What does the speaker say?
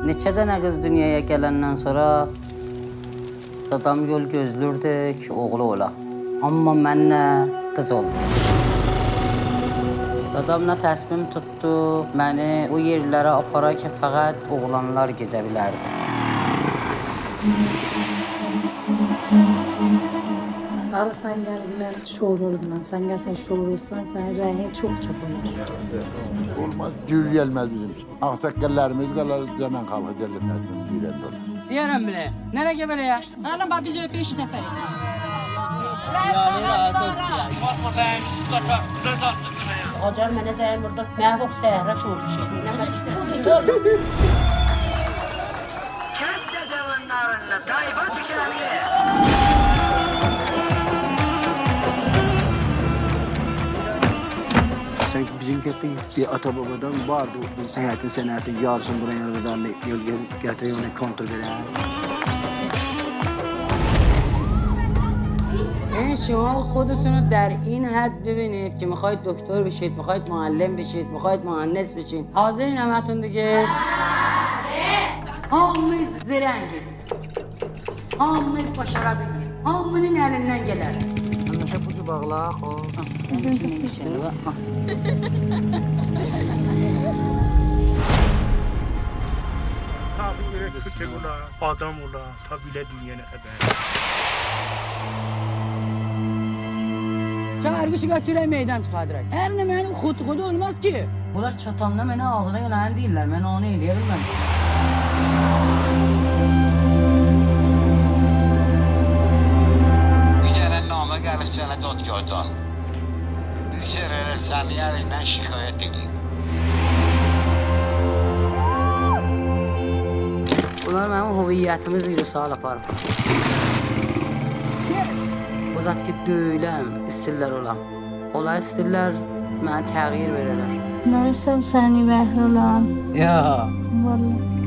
Neçə dənə qız dünyaya gələndən sonra adam yol gözlürdü ki, oğlu ola. Amma mənlə qız oldu. Dadamla təsmim tutdu, məni o yerlərə apara ki, fəqət oğlanlar gedə bilərdi. Sarı sen geldiğinden şour olurlar. Sen gelsen şour olsan senin rengin çok olur. Olmaz, cür gelmez bizim. Ağsakkallarımız canan kalkı celletmez bizim cürende olur. Diyərəm bilə. Nereye gebele ya? Ana bak bize 5 nefer. Hocar mənə zəng vurdu. Məhbub səhra şour şey. Kəndə cavanlarınla tayfa tükənli. Sanki bizim köyde bir ata babadan vardı. Hayatın senatın yarısın buraya kadar getiriyor onu kontrol eder. این شما خودتون رو در این حد ببینید که میخواید دکتر بشید، میخواید معلم بشید، میخواید مهندس بشید. حاضرین همتون دیگه؟ Hamımız zirəngiz. Hamımız başarabiliriz. Hamının elinden gelir. Mesela bu bağla, Tabi gerek kötek ola, adam ola, tabiyle dünyanı eber. Çağırgışı götürək meydan çıxardıraq. Hər nə mənim xud olmaz ki. Bunlar çatanla mənə ağzına gələn deyirlər. Mən onu eləyə bilməm. Digərən namə gəlib sənə dadgahdan. Bir sərərə sənin əlindən şikayət edeyim. Bunlar mənim hüviyyətimi zirüsal aparır. O zat ki, döyüləm, istirlər olam. Ola istirlər, mənə təğyir verirlər. Mən səni məhrəlam. Ya. Vallahi.